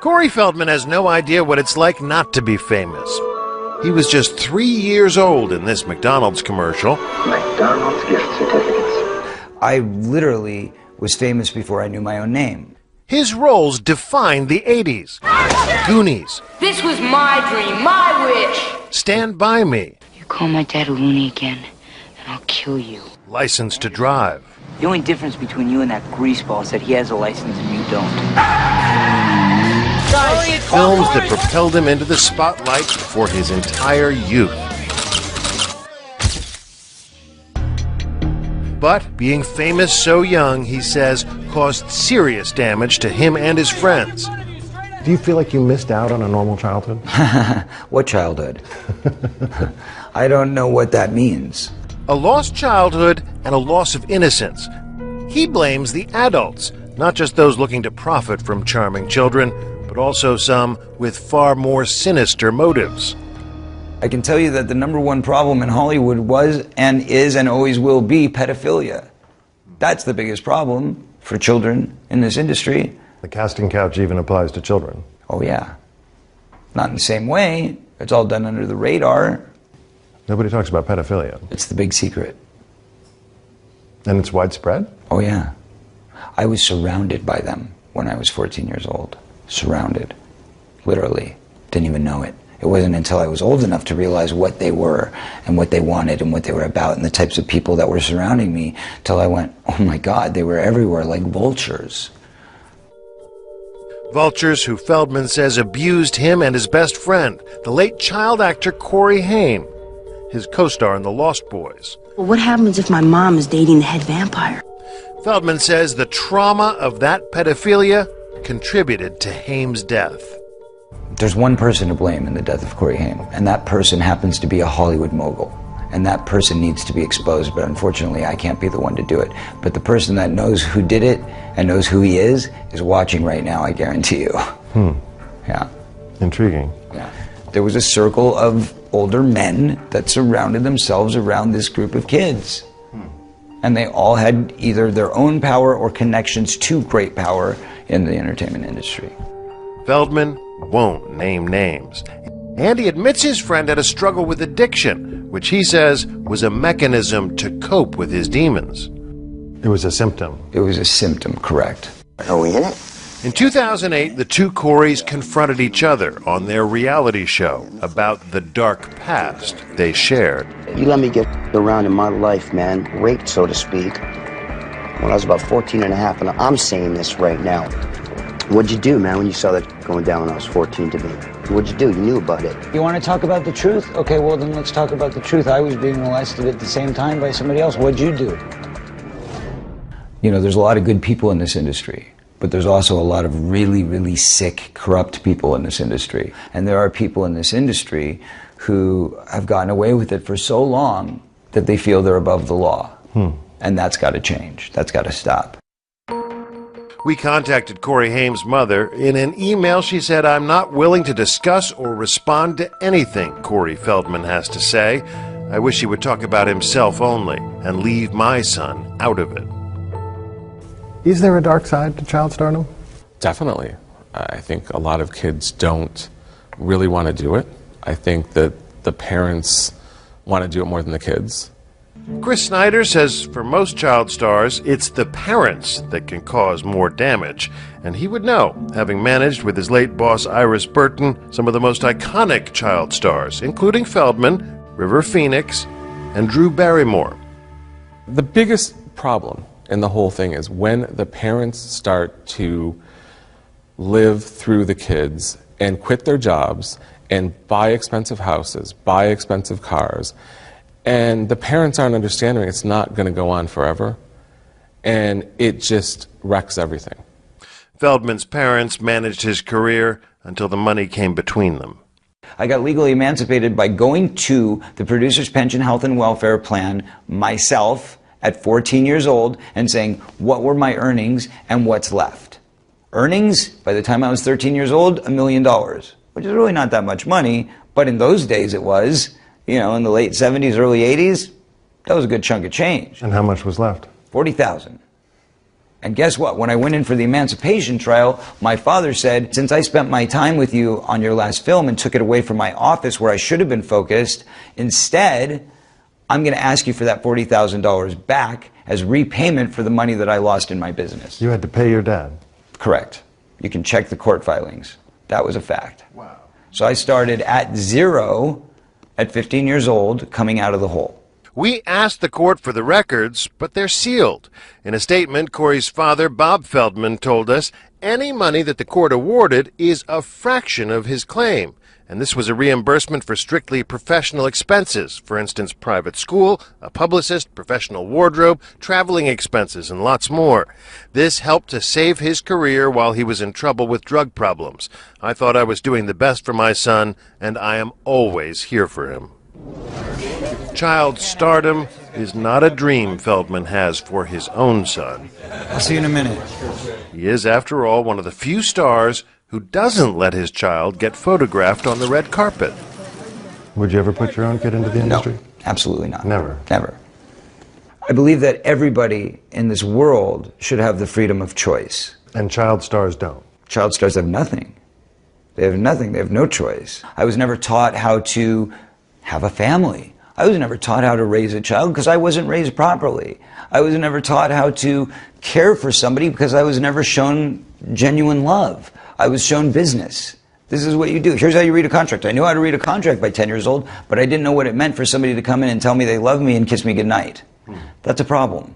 Corey Feldman has no idea what it's like not to be famous. He was just 3 years old in this McDonald's commercial. McDonald's gift certificates. I literally was famous before I knew my own name. His roles defined the 80s. Goonies. This was my dream, my wish. Stand By Me. You call my dad a loony again, and I'll kill you. License to Drive. The only difference between you and that greaseball is that he has a license and you don't. Films that propelled him into the spotlight for his entire youth. But being famous so young, he says, caused serious damage to him and his friends. Do you feel like you missed out on a normal childhood? What childhood? I don't know what that means. A lost childhood and a loss of innocence. He blames the adults, not just those looking to profit from charming children, but also some with far more sinister motives. I can tell you that the number one problem in Hollywood was and is and always will be pedophilia. That's the biggest problem for children in this industry. The casting couch even applies to children. Oh yeah. Not in the same way. It's all done under the radar. Nobody talks about pedophilia. It's the big secret. And it's widespread? Oh yeah. I was surrounded by them when I was 14 years old. Surrounded. Literally. Didn't even know it. It wasn't until I was old enough to realize what they were and what they wanted and what they were about and the types of people that were surrounding me till I went, oh my God, they were everywhere like vultures. Vultures who Feldman says abused him and his best friend, the late child actor Corey Haim, his co-star in The Lost Boys. Well, what happens if my mom is dating the head vampire? Feldman says the trauma of that pedophilia contributed to Haim's death. There's one person to blame in the death of Corey Haim, and that person happens to be a Hollywood mogul. And that person needs to be exposed, but unfortunately I can't be the one to do it. But the person that knows who did it and knows who he is watching right now, I guarantee you. Yeah. Intriguing. Yeah. There was a circle of older men that surrounded themselves around this group of kids. And they all had either their own power or connections to great power in the entertainment industry. Feldman won't name names. And he admits his friend had a struggle with addiction, which he says was a mechanism to cope with his demons. It was a symptom. It was a symptom, correct. Are we in it? In 2008, the two Coreys confronted each other on their reality show about the dark past they shared. You let me get around in my life, man, raped, so to speak, when I was about 14 and a half, and I'm saying this right now. What'd you do, man, when you saw that going down when I was 14 to me? What'd you do? You knew about it. You want to talk about the truth? Okay, well then let's talk about the truth. I was being molested at the same time by somebody else. What'd you do? You know, there's a lot of good people in this industry, but there's also a lot of really, really sick, corrupt people in this industry. And there are people in this industry who have gotten away with it for so long that they feel they're above the law. And that's got to change. That's got to stop. We contacted Corey Haim's mother. In an email, she said, "I'm not willing to discuss or respond to anything Corey Feldman has to say. I wish he would talk about himself only and leave my son out of it." Is there a dark side to child stardom? Definitely. I think a lot of kids don't really want to do it. I think that the parents want to do it more than the kids. Chris Snyder says for most child stars, it's the parents that can cause more damage. And he would know, having managed with his late boss Iris Burton some of the most iconic child stars, including Feldman, River Phoenix, and Drew Barrymore. The biggest problem in the whole thing is when the parents start to live through the kids and quit their jobs and buy expensive houses, buy expensive cars, and the parents aren't understanding it's not going to go on forever, and it just wrecks everything. Feldman's parents managed his career until the money came between them. I got legally emancipated by going to the Producer's Pension Health and Welfare Plan myself at 14 years old and saying, what were my earnings and what's left? Earnings, by the time I was 13 years old, $1 million, which is really not that much money, but in those days it was. You know, in the late 70s, early 80s, that was a good chunk of change. And how much was left? $40,000. And guess what? When I went in for the emancipation trial, my father said, since I spent my time with you on your last film and took it away from my office where I should have been focused, instead, I'm going to ask you for that $40,000 back as repayment for the money that I lost in my business. You had to pay your dad. Correct. You can check the court filings. That was a fact. Wow. So I started at 0 at 15 years old, coming out of the hole. We asked the court for the records, but they're sealed. In a statement, Corey's father, Bob Feldman, told us any money that the court awarded is a fraction of his claim. And this was a reimbursement for strictly professional expenses, for instance, private school, a publicist, professional wardrobe, traveling expenses, and lots more. This helped to save his career while he was in trouble with drug problems. I thought I was doing the best for my son, and I am always here for him. Child stardom is not a dream Feldman has for his own son. I'll see you in a minute. He is, after all, one of the few stars who doesn't let his child get photographed on the red carpet. Would you ever put your own kid into the industry? No, absolutely not. Never? Never. I believe that everybody in this world should have the freedom of choice. And child stars don't? Child stars have nothing. They have nothing. They have no choice. I was never taught how to have a family. I was never taught how to raise a child because I wasn't raised properly. I was never taught how to care for somebody because I was never shown genuine love. I was shown business. This is what you do. Here's how you read a contract. I knew how to read a contract by 10 years old, but I didn't know what it meant for somebody to come in and tell me they love me and kiss me goodnight. That's a problem.